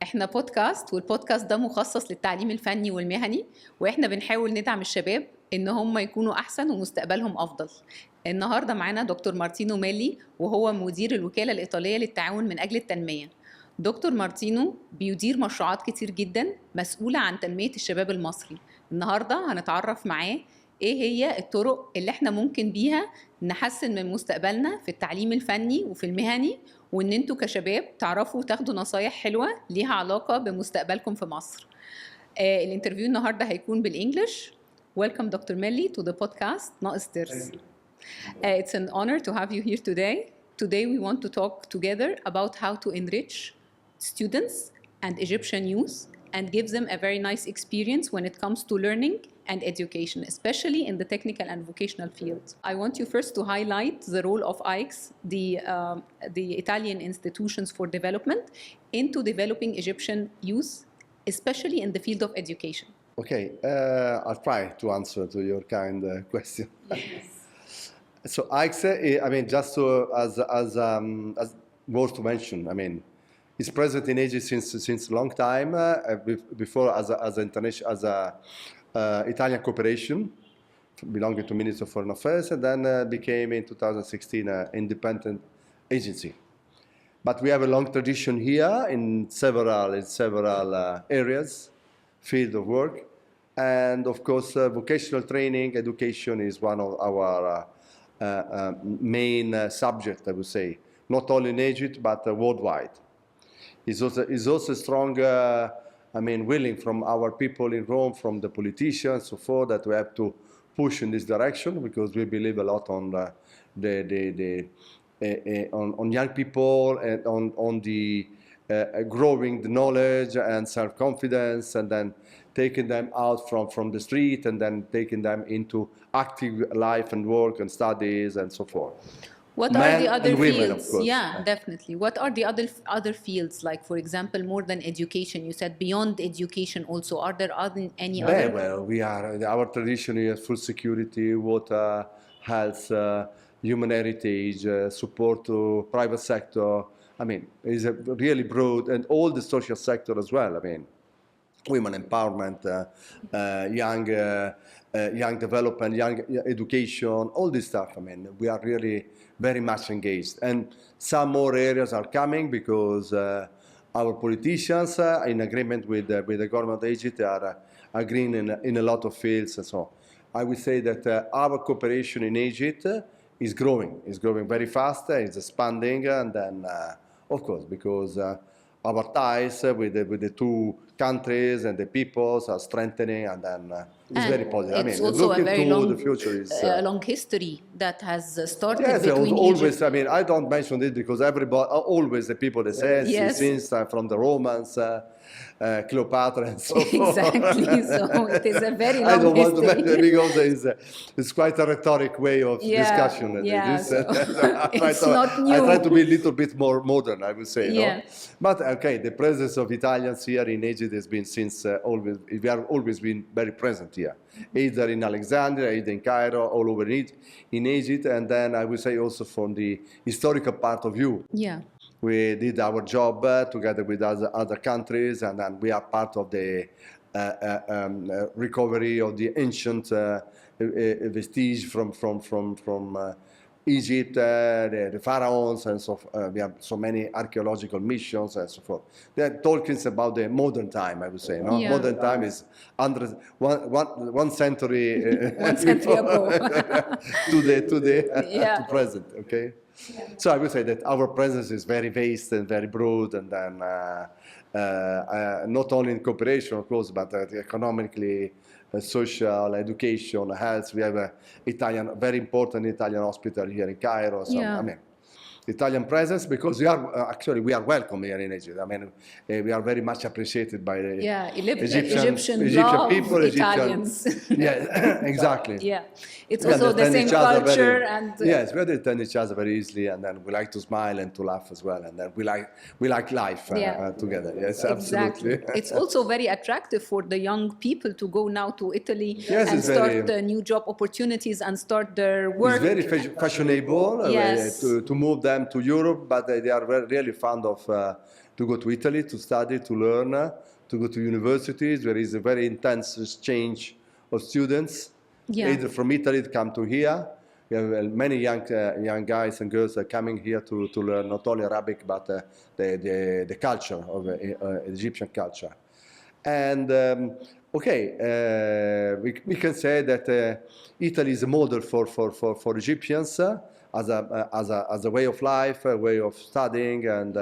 احنا بودكاست، والبودكاست ده مخصص للتعليم الفني والمهني، واحنا بنحاول ندعم الشباب ان هم يكونوا احسن ومستقبلهم افضل. النهارده معانا دكتور مارتينو ميلي، وهو مدير الوكالة الإيطالية للتعاون من أجل التنمية. دكتور مارتينو بيدير مشروعات كتير جدا مسؤولة عن تنمية الشباب المصري. النهارده هنتعرف معاه ايه هي الطرق اللي احنا ممكن بيها نحسن من مستقبلنا في التعليم الفني وفي المهني، وان انتوا كشباب تعرفوا تاخدوا نصايح حلوة ليها علاقة بمستقبلكم في مصر. الانترفيو النهارده هيكون بالانجلش. Welcome Dr. Melli to the podcast Na2s Ters. It's an honor to have you here today. Today we want to talk together about how to enrich students and Egyptian youth and give them a very nice experience when it comes to learning and education, especially in the technical and vocational field. I want you first to highlight the role of ICS, the Italian Institutions for Development, into developing Egyptian youth, especially in the field of education. Okay, I'll try to answer to your kind question. Yes. So ICS, I mean, just to, as worth to mention, I mean, it's present in Egypt since a long time. Before as a Italian cooperation, belonging to Ministry of Foreign Affairs, and then became in 2016 an independent agency. But we have a long tradition here in several areas, field of work, and of course, vocational training, education is one of our main subject, I would say, not only in Egypt but worldwide. Is also strong, willing from our people in Rome, from the politicians, so forth, that we have to push in this direction because we believe a lot on on young people and on the growing the knowledge and self-confidence, and then taking them out from the street and then taking them into active life and work and studies and so forth. What Men are the other and women, fields? of course. Yeah, definitely. What are the other fields, like, for example, more than education? You said beyond education also. Are there any other? Well, our tradition is food security, water, health, human heritage, support to private sector. I mean, it's a really broad, and all the social sector as well. I mean, women empowerment, young development, young education, all this stuff. I mean, we are really very much engaged. And some more areas are coming because our politicians, in agreement with the government of Egypt, are agreeing in a lot of fields. And so I would say that our cooperation in Egypt is growing very fast, it's expanding, and then, of course, because our ties with the two countries and the peoples are strengthening, and then it's very positive. It's I mean, also looking a very to long, the future is a long history that has started yes, between always. Egypt. I mean, I don't mention this because everybody, always the people that say Yes. since from the Romans, Cleopatra, and so forth. Exactly. So it is a very long I don't want to history. mention because it's quite a rhetoric way of discussion. Yeah, This. so it's I not new. try to be a little bit more modern, I would say. Yeah. No? But okay, the presence of Italians here in Egypt has been since always. We have always been very present here, either in Alexandria, either in Cairo, all over in Egypt, and then I would say also from the historical part of view. Yeah. We did our job together with other countries, and then we are part of the recovery of the ancient vestige from Egypt, the pharaohs, and so we have so many archaeological missions and so forth. They're talking about the modern time, I would say. No? Yeah. Modern time is one century, 1 century ago. to present. Okay. Yeah. So I would say that our presence is very vast and very broad, and then not only in cooperation, of course, but economically, social, education, health. We have a very important Italian hospital here in Cairo. So, yeah. I mean, Italian presence, because we are welcome here in Egypt. I mean, we are very much appreciated by the Egyptian people, Italians. Yeah, exactly. Yeah, it's also the same culture, and yes, we understand each other very easily, and then we like to smile and to laugh as well, and then we like life together. Yes, exactly. Absolutely. It's also very attractive for the young people to go now to Italy and start new job opportunities and start their work. It's very fashionable yes. To move them them to Europe, but they are really fond of to go to Italy to study, to learn, to go to universities. There is a very intense exchange of students, either from Italy to come to here. We have many young guys and girls are coming here to learn not only Arabic but the culture of Egyptian culture. And we can say that Italy is a model for Egyptians as a way of life, a way of studying, and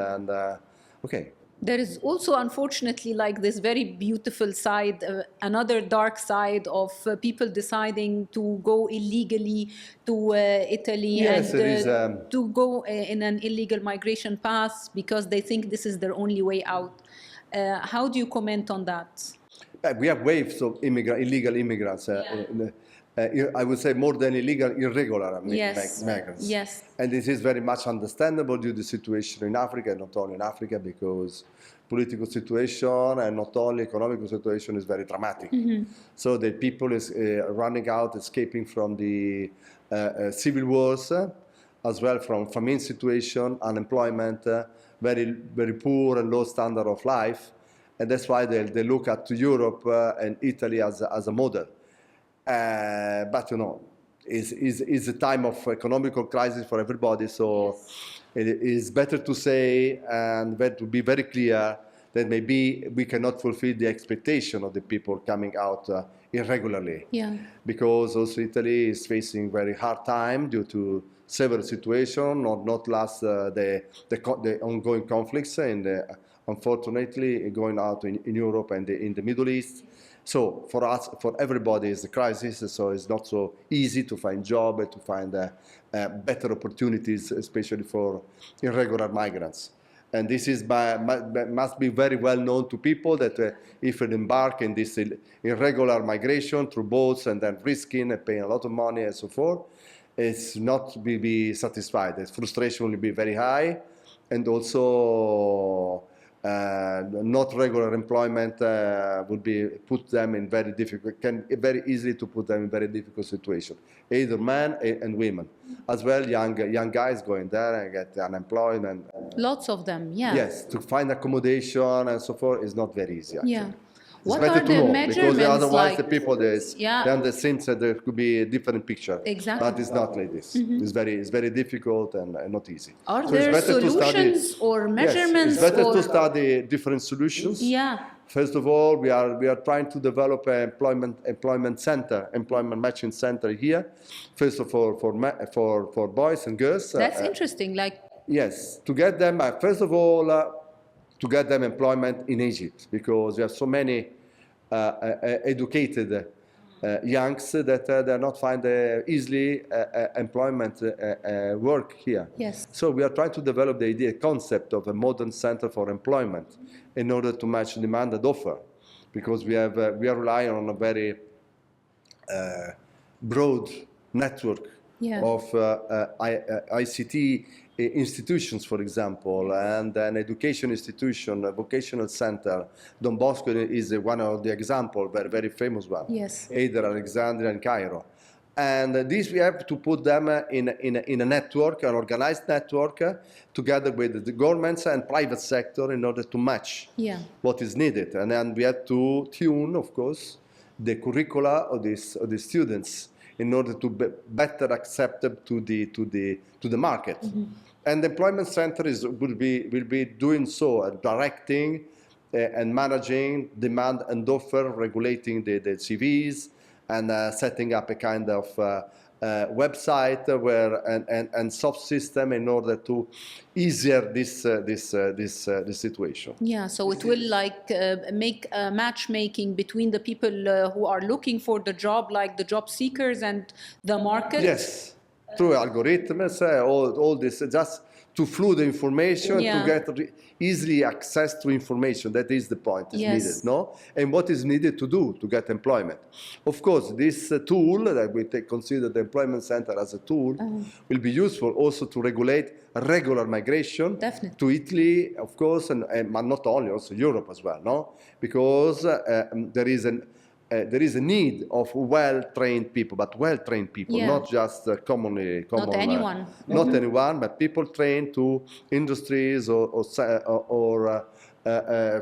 okay. There is also, unfortunately, like this very beautiful side, another dark side of people deciding to go illegally to Italy and to go in an illegal migration path because they think this is their only way out. How do you comment on that? We have waves of illegal immigrants. I would say more than illegal, irregular migrants. Yes. And this is very much understandable due to the situation in Africa, not only in Africa, because political situation and not only economic situation is very dramatic. So the people is running out, escaping from the civil wars, as well from famine situation, unemployment, very poor and low standard of life. And that's why they look at Europe and Italy as a model. But you know, it's a time of economical crisis for everybody, so it is better to say and to be very clear that maybe we cannot fulfill the expectation of the people coming out irregularly. Because also Italy is facing very hard time due to several situations, not last the ongoing conflicts and unfortunately going out in Europe and in the Middle East. So for us, for everybody, it's a crisis. So it's not so easy to find job and to find better opportunities, especially for irregular migrants. And this is must be very well known to people that if they embark in this irregular migration through boats and then risking and paying a lot of money and so forth, it's not be satisfied. The frustration will be very high, and also not regular employment would be put them in very difficult, can very easily to put them in very difficult situation, either men and women, as well young guys going there and get unemployment. Lots of them, Yes, to find accommodation and so forth is not very easy. Actually. It's What better are to the know, measurements because otherwise like? the people then they think that there could be a different picture. Exactly. But it's not like this. It's very difficult and not easy. Are So there it's better solutions or measurements? Yes, it's better to study different solutions. First of all, we are trying to develop an employment matching center here. First of all, for boys and girls. That's interesting. Like yes, to get them first of all to get them employment in Egypt, because we have so many educated youngs that they not find easily employment work here. Yes. So we are trying to develop the concept of a modern center for employment in order to match demand and offer, because we are relying on a very broad network of ICT institutions, for example, and an education institution, a vocational center. Don Bosco is one of the examples, very famous one. Yes. Either Alexandria and Cairo. And this we have to put them in a network, an organized network, together with the governments and private sector in order to match what is needed. And then we have to tune, of course, the curricula of the students in order to be better accepted to the market. And the employment center will be doing so, directing and managing demand and offer, regulating the CVs, and setting up a kind of website where and soft system in order to easier this situation. Yeah, so it will like make matchmaking between the people who are looking for the job, like the job seekers and the market. Yes, through algorithms, all this, just to flow the information, to get easily access to information. That is the point is needed, no? And what is needed to do to get employment. Of course, this tool that we consider the employment center as a tool will be useful also to regulate regular migration to Italy, of course, and not only, also Europe as well, no? Because there is there is a need of well-trained people, but well-trained people, not just common, not anyone, not anyone, but people trained to industries or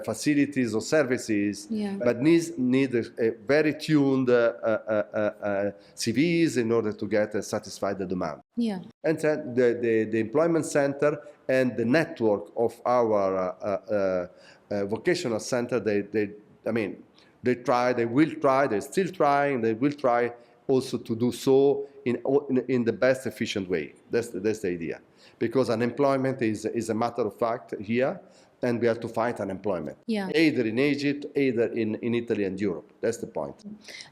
facilities or services, but need a very tuned CVs in order to get satisfy the demand. And then the employment center and the network of our vocational center, they will try, they're still trying, they will try also to do so in the best efficient way. That's the idea. Because unemployment is a matter of fact here, and we have to fight unemployment, either in Egypt, either in Italy and Europe. That's the point.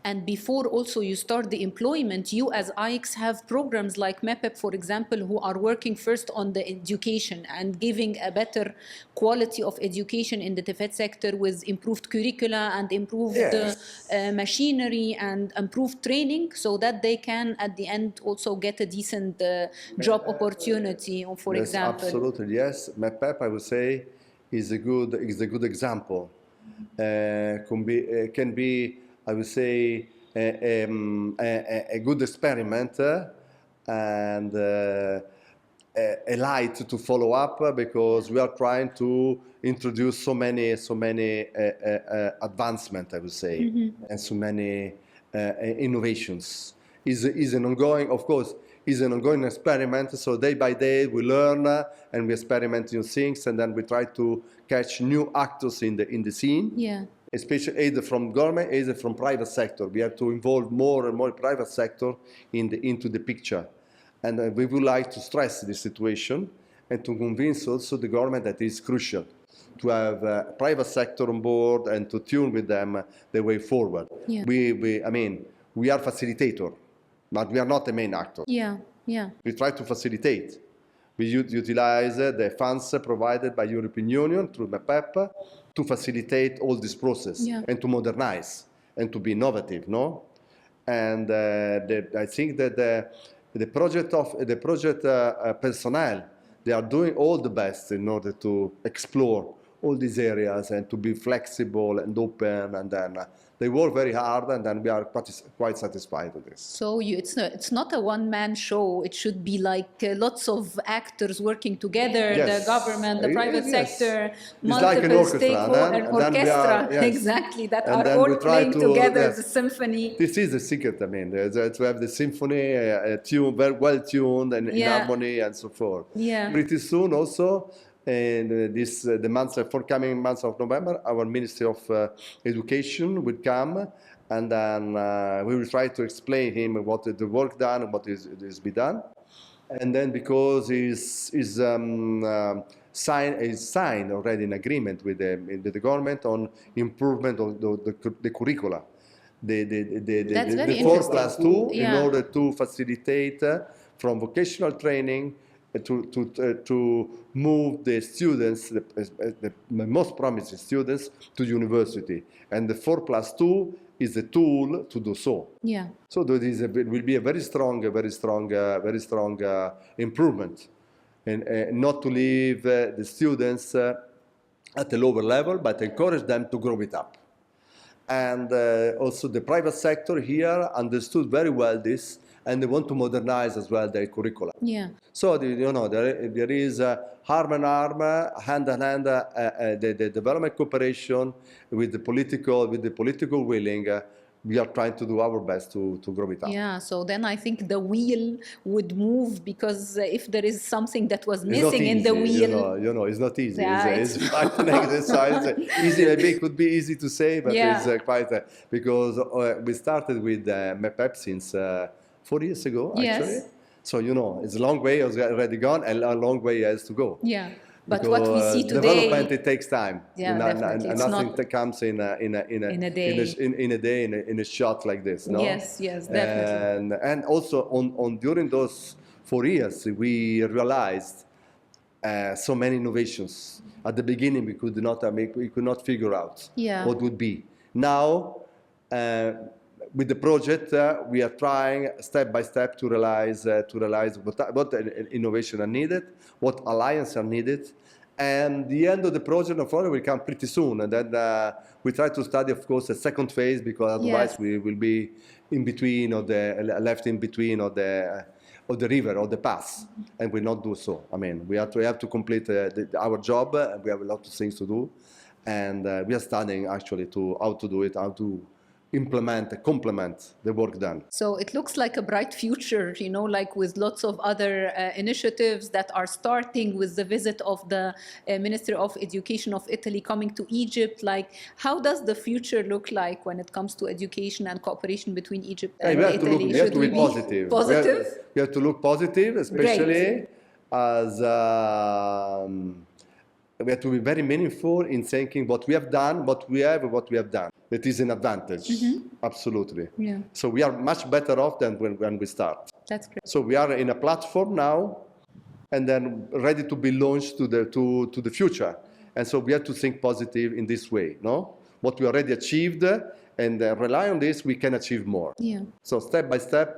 And before also you start the employment, you as IX have programs like MEPEP, for example, who are working first on the education and giving a better quality of education in the TVET sector with improved curricula and improved machinery and improved training, so that they can at the end also get a decent job opportunity, for example. Absolutely, yes. MEPEP, I would say, is a good example. Can be, I would say, a good experiment and a light to follow up, because we are trying to introduce so many advancements, I would say, and so many innovations. Is an ongoing, of course. Is an ongoing experiment, so day by day we learn and we experiment new things, and then we try to catch new actors in the scene, especially either from government, either from private sector. We have to involve more and more private sector into the picture, and we would like to stress this situation and to convince also the government that it is crucial to have private sector on board and to tune with them the way forward. We are facilitator, but we are not the main actor. We try to facilitate. We utilize the funds provided by European Union through MEPEP to facilitate all this process and to modernize and to be innovative, no? And I think that the project personnel, they are doing all the best in order to explore all these areas and to be flexible and open, and then they work very hard, and then we are quite satisfied with this. So it's not a one-man show. It should be like lots of actors working together, the government, the private sector, multiple stakeholders, an orchestra, exactly, that are all playing together, the symphony. This is the secret, to have the symphony very well tuned and in harmony and so forth. Pretty soon also, and the forthcoming months of November, our Ministry of Education will come, and then we will try to explain him what the work done and what is be done. And then because is signed already an agreement with the government on improvement of the curricula, the 4+2 in order to facilitate from vocational training to move the students, the most promising students, to university, and the 4+2 is a tool to do so. So there will be a very strong improvement, and not to leave the students at a lower level, but encourage them to grow it up. And also the private sector here understood very well this, and they want to modernize as well their curricula. So there is arm in arm, hand in hand, the development cooperation with the political willing. We are trying to do our best to grow it up. So then I think the wheel would move, because if there is something that was missing in the wheel, it's not easy. It's quite an exercise. Easy, maybe it could be easy to say, but it's quite because we started with MEPEP since 4 years ago, actually. So, it's a long way already gone, and a long way has to go. But what we see today, development, it takes time. Definitely. And nothing comes in a day, in a shot like this. No? Yes, definitely. And also during those 4 years, we realized so many innovations. At the beginning, we could not figure out what would be. Now, with the project, we are trying step by step to realize what innovation are needed, what alliances are needed, And the end of the project, unfortunately, will come pretty soon. And then we try to study, of course, the second phase, because otherwise Yes. we will be in between, or left in between of the river or the pass, and will not do so. I mean, we have to complete our job. We have a lot of things to do, and we are studying actually how to do it, how to complement the work done. So it looks like a bright future, you know, like with lots of other initiatives that are starting with the visit of the Minister of Education of Italy coming to Egypt. Like, how does the future look like when it comes to education and cooperation between Egypt and we have Italy? to look. We have to be positive. Positive? We have to look positive, especially Great. as we have to be very meaningful in thinking what we have done, what we have, and what we have done. That is an advantage, absolutely. Yeah. So we are much better off than when we start. That's great. So we are in a platform now, and then ready to be launched to the future. And so we have to think positive in this way, no? What we already achieved, and rely on this, we can achieve more. Yeah. So step by step,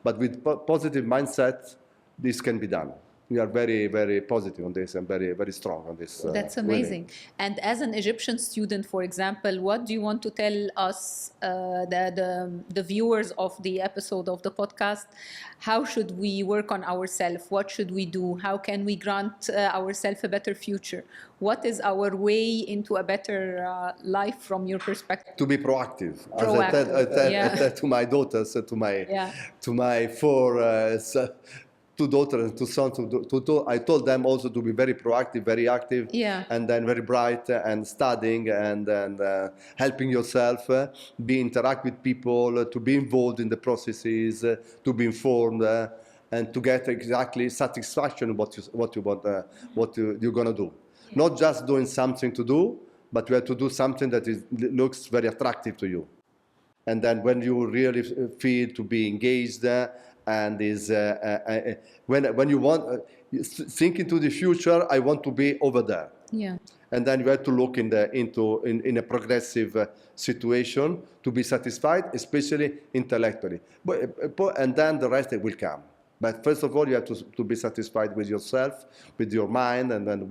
but with positive mindset, this can be done. We are very, very positive on this and very, very strong on this. That's amazing. And as an Egyptian student, for example, what do you want to tell us, the viewers of the episode of the podcast? How should we work on ourselves? What should we do? How can we grant ourselves a better future? What is our way into a better life from your perspective? To be proactive. Proactive, I tell to my daughters, to my four two daughters and two sons, I told them also to be very proactive, very active, and then very bright, and studying, and helping yourself, interact with people, to be involved in the processes, to be informed, and to get exactly satisfaction in what you want, you're gonna do. Not just doing something to do, but you have to do something that looks very attractive to you. And then when you really feel to be engaged, and is when you want think into the future, I want to be over there. Yeah. And then you have to look in a progressive situation to be satisfied, especially intellectually. And then the rest will come. But first of all, you have to be satisfied with yourself, with your mind, and then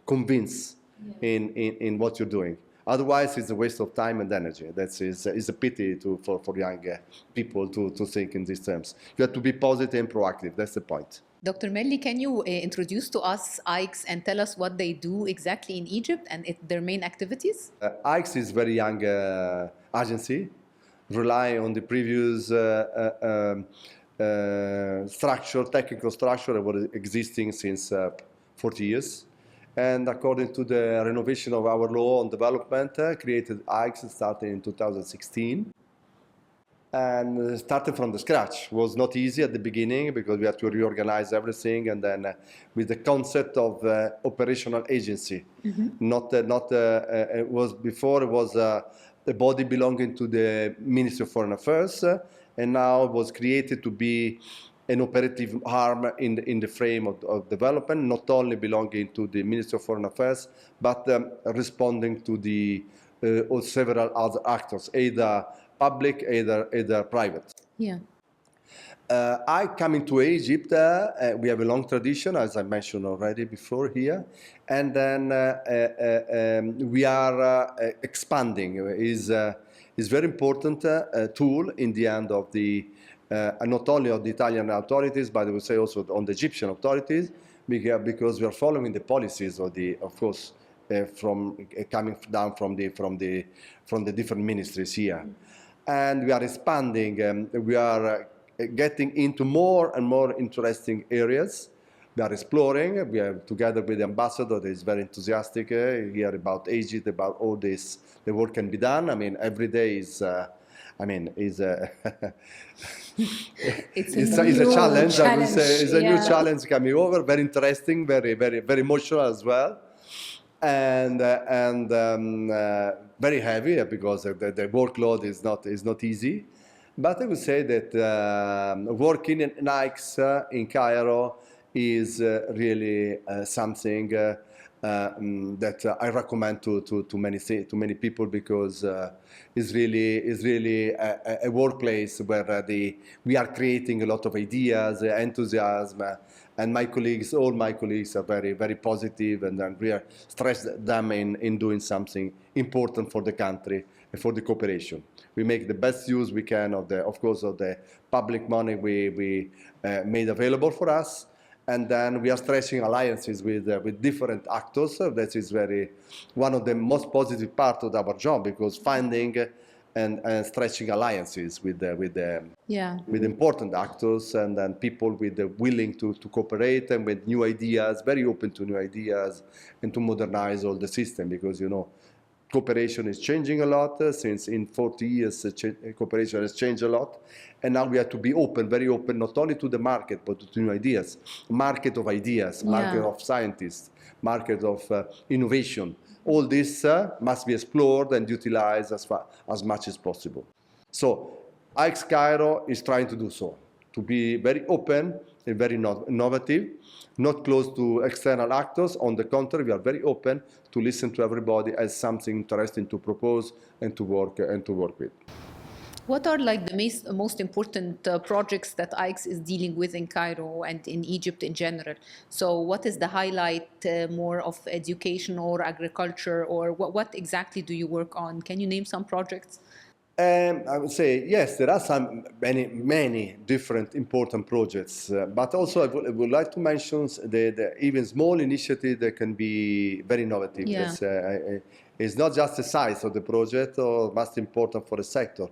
convince in what you're doing. Otherwise, it's a waste of time and energy. It's a pity for young people to think in these terms. You have to be positive and proactive. That's the point. Dr. Melli, can you introduce to us IKES and tell us what they do exactly in Egypt and their main activities? IKES is a very young agency, relying on the previous technical structure that was existing since 40 years. And according to the renovation of our law on development, created IKES starting in 2016. And started from the scratch. It was not easy at the beginning because we had to reorganize everything, and then with the concept of operational agency. It was a body belonging to the Ministry of Foreign Affairs, and now it was created to be an operative arm in the frame of development, not only belonging to the Ministry of Foreign Affairs, but responding to the several other actors, either public, either private. Yeah. I coming to Egypt, we have a long tradition, as I mentioned already before here, and then we are expanding. Is very important tool in the hand of the not only of the Italian authorities, but I would say also on the Egyptian authorities, because we are following the policies of course, coming down from the different ministries here, and we are expanding. We are getting into more and more interesting areas. We are exploring. We are together with the ambassador that is very enthusiastic here about Egypt, about all this. The work can be done. I mean, every day is. It's a challenge. I would say it's a new challenge coming over. Very interesting, very, very, very emotional as well, and very heavy because the workload is not easy. But I would say that working in IKES in Cairo is really something that I recommend to many people, because it's really a workplace where we are creating a lot of ideas, enthusiasm, and all my colleagues are very, very positive, and then we are stress them in doing something important for the country and for the cooperation. We make the best use we can of the public money we made available for us. And then we are stretching alliances with different actors. That is one of the most positive parts of our job, because finding and stretching alliances with important actors, and then people willing to cooperate and with new ideas, very open to new ideas, and to modernize all the system, because cooperation is changing a lot. Since in 40 years, cooperation has changed a lot. And now we have to be open, very open, not only to the market, but to new ideas. Market of ideas, market of scientists, market of innovation. All this must be explored and utilized as much as possible. So IX Cairo is trying to do so, to be very open and very innovative, not close to external actors. On the contrary, we are very open to listen to everybody as something interesting to propose and to work with. What are like the most important projects that IX is dealing with in Cairo and in Egypt in general? So what is the highlight, more of education or agriculture, or what exactly do you work on? Can you name some projects? I would say, yes, there are many different important projects, but also I would like to mention the even small initiative that can be very innovative. Yeah. It's not just the size of the project or most important for the sector.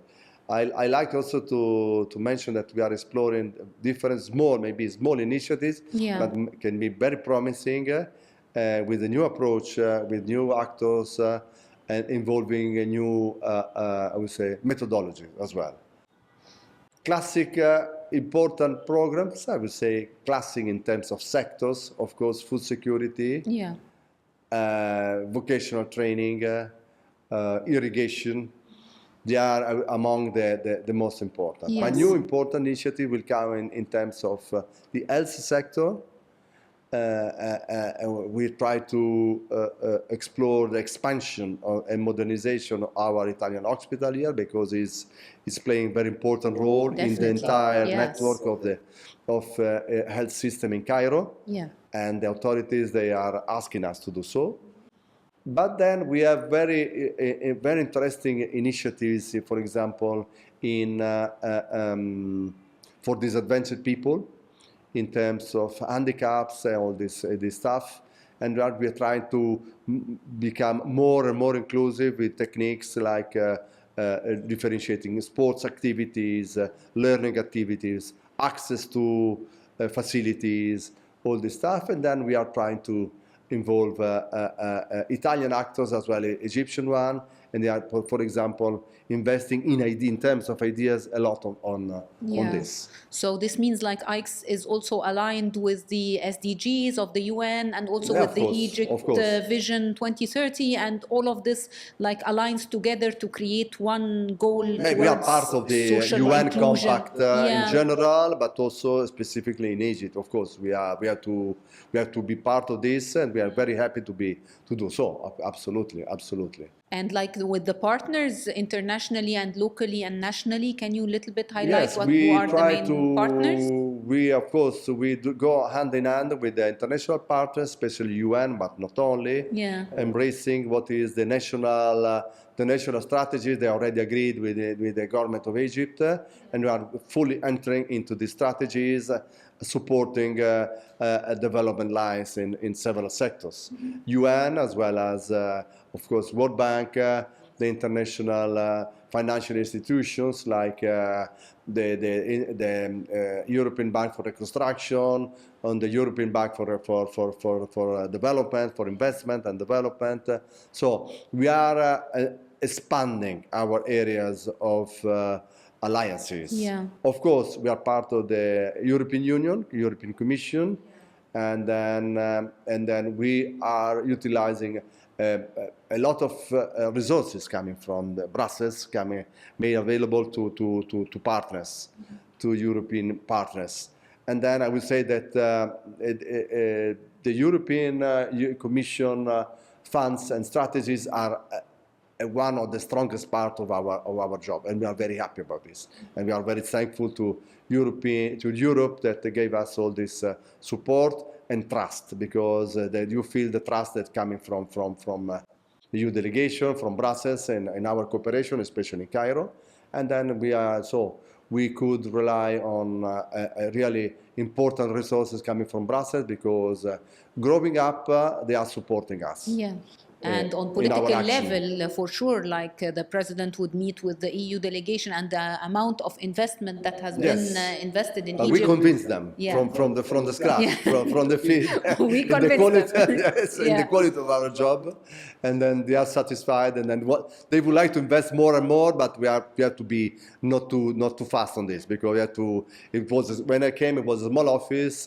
I like also to mention that we are exploring different small initiatives that can be very promising with a new approach, with new actors, and involving a new, I would say, methodology as well. Classic important programs, I would say, classic in terms of sectors, of course, food security, vocational training, irrigation. They are among the most important. Yes. A new important initiative will come in terms of the health sector. We try to explore the expansion and modernization of our Italian hospital here, because it's playing a very important role in the entire network of health system in Cairo. Yeah. And the authorities, they are asking us to do so. But then we have very interesting initiatives, for example, for disadvantaged people, in terms of handicaps and all this stuff. And we are trying to become more and more inclusive with techniques like differentiating sports activities, learning activities, access to facilities, all this stuff. And then we are trying to involve Italian actors as well as Egyptian one, and they are, for example, investing in terms of ideas a lot on this. So this means like IX is also aligned with the SDGs of the UN, and also with the Egypt Vision 2030, and all of this like aligns together to create one goal. We are part of the UN compact in general, but also specifically in Egypt. Of course, we have to be part of this, and we are very happy to do so. Absolutely. And like with the partners internationally and locally and nationally, can you a little bit highlight who are the main partners? We do go hand in hand with the international partners, especially UN, but not only. Embracing what is the national strategy they already agreed with the government of Egypt, and we are fully entering into the strategies, supporting development lines in several sectors. UN, as well as, of course, World Bank, the international financial institutions like the European Bank for Reconstruction, and the European Bank for Development, for Investment and Development. So we are expanding our areas of alliances. Of course, we are part of the European Union, European Commission, and then we are utilizing a lot of resources coming from Brussels, made available to partners, to European partners. And then I would say that the European Commission funds and strategies are one of the strongest part of our job, and we are very happy about this. And we are very thankful to Europe that gave us all this support and trust, because that you feel the trust that coming from the EU delegation, from Brussels, and our cooperation, especially in Cairo. And then we could rely on really important resources coming from Brussels, because growing up, they are supporting us. Yeah. And on political level, for sure, like the president would meet with the EU delegation, and the amount of investment that has been invested in Egypt. We convinced them from the scratch, from the field, we convinced them. In the quality of our job, and then they are satisfied. And then they would like to invest more and more, but we have to be not too fast on this, because we have to. When I came, it was a small office.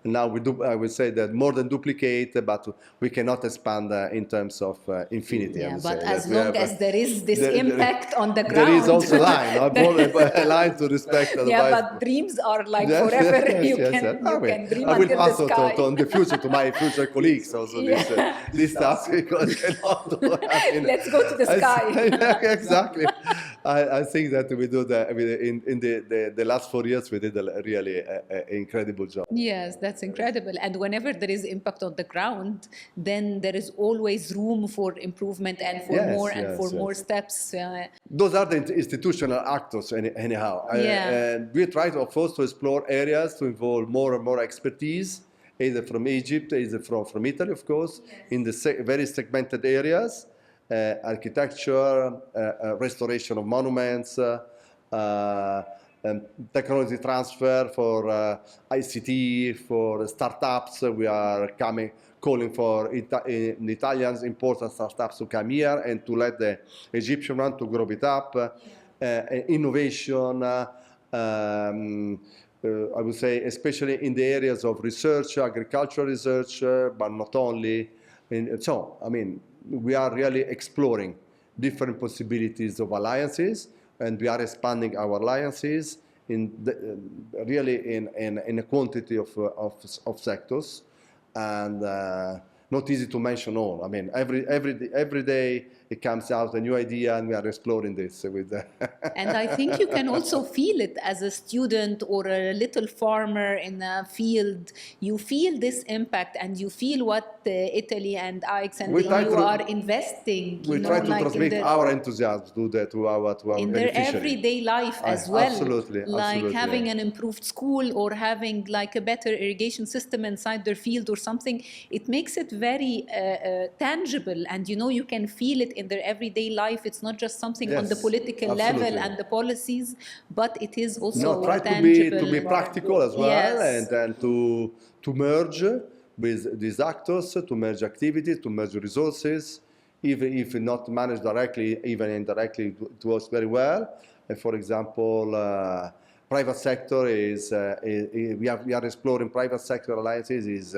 Now I would say that more than duplicate, but we cannot expand in terms of infinity. Yeah, but as long as there is this impact on the ground. There is also a line, a line to respect. Yeah, but dreams are like forever. You can dream I will until pass the sky. on the future to my future colleagues also this task, because let's go to the sky. Exactly. I think that we do that in the last 4 years. We did a really incredible job. Yes, that's incredible. And whenever there is impact on the ground, then there is always room for improvement and for more steps. Those are the institutional actors anyhow. And we try to, of course, to explore areas to involve more and more expertise, either from Egypt, either from Italy, of course, in the very segmented areas. Architecture, restoration of monuments, technology transfer for ICT, for startups. We are calling for Italians, important startups to come here and to let the Egyptian one to grow it up. Innovation, I would say, especially in the areas of research, agricultural research, but not only. We are really exploring different possibilities of alliances, and we are expanding our alliances really in a quantity of sectors, and not easy to mention all. Every day it comes out a new idea, and we are exploring this with. And I think you can also feel it as a student or a little farmer in a field. You feel this impact, and you feel what Italy and IX and the EU are investing. We try to transmit our enthusiasm to our in their everyday life as well. Absolutely. Like having an improved school, or having like a better irrigation system inside their field or something. It makes it very tangible, and you can feel it in their everyday life. It's not just something on the political level and the policies, but it is also tangible. To be practical as well, and then to merge with these actors, to merge activities, to merge resources, even if not managed directly, even indirectly, it works very well. For example, private sector we are exploring private sector alliances.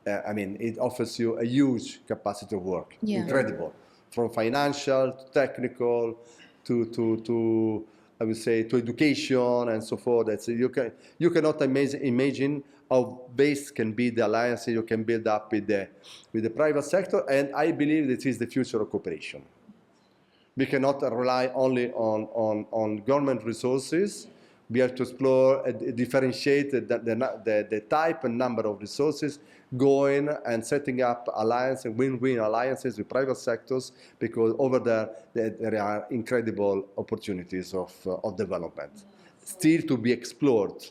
It offers you a huge capacity of work, incredible, from financial to technical to I would say to education and so forth. So you cannot imagine how base can be the alliances you can build up with the private sector, and I believe this is the future of cooperation. We cannot rely only on government resources. We have to explore, differentiate the type and number of resources, going and setting up alliances, win-win alliances with private sectors, because over there are incredible opportunities of development still to be explored.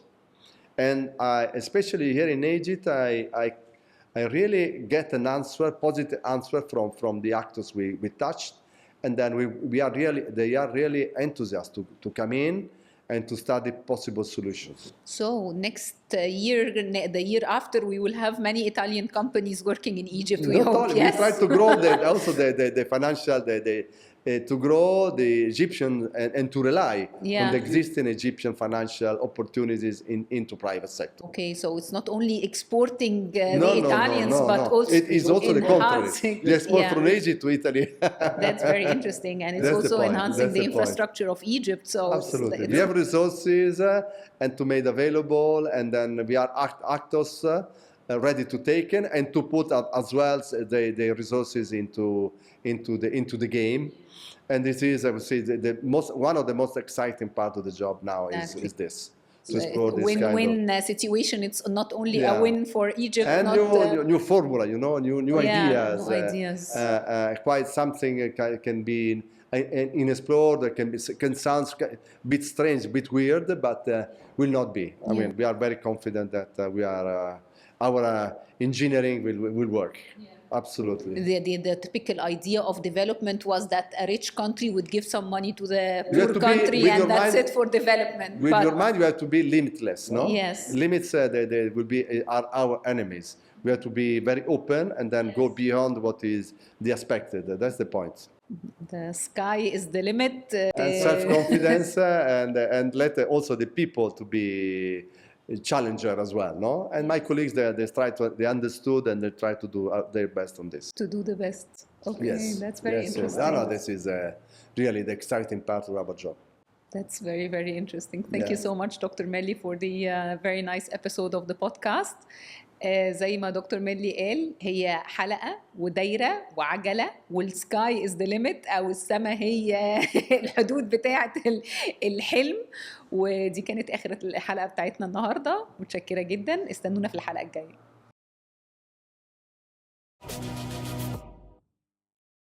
And especially here in Egypt, I really get an answer, positive answer from the actors we touched, and then they are really enthusiastic to come in and to study possible solutions. So next year, the year after, we will have many Italian companies working in Egypt. We hope. Yes. We try to grow also the financial, to grow the Egyptian and to rely on the existing Egyptian financial opportunities into private sector. Okay, so it's not only exporting the Italians, but also it is also the contrary. We export from Egypt to Italy. That's very interesting, and it's also enhancing the infrastructure of Egypt. So absolutely, we have resources and to make available, and then we are actors ready to take in, and to put up as well the resources into the game. And this is, I would say, one of the most exciting part of the job now is this. To explore this win-win situation. It's not only a win for Egypt, and not new formula, new ideas. New ideas. Quite something can be inexplored. Can sound a bit strange, a bit weird, but will not be. I mean, we are very confident that our engineering will work. Absolutely. The typical idea of development was that a rich country would give some money to the poor country, and that's it for development. With your mind, you have to be limitless, no? Yes. Limits, they will be our enemies. We have to be very open and then go beyond what is the expected. That's the point. The sky is the limit. And self-confidence, and let also the people to be challenger as well, no? And my colleagues, they understood, and they try to do their best on this. To do the best. Okay, yes. That's very interesting. No, this is really the exciting part of our job. That's very, very interesting. Thank you so much, Dr. Melli, for the very nice episode of the podcast. زي ما دكتور ميلي قال، هي حلقة ودايرة وعجلة، والسكاي از ذا ليميت، أو السما هي الحدود بتاعة الحلم. ودي كانت آخر الحلقة بتاعتنا النهاردة. متشكرة جدا، استنونا في الحلقة الجاية.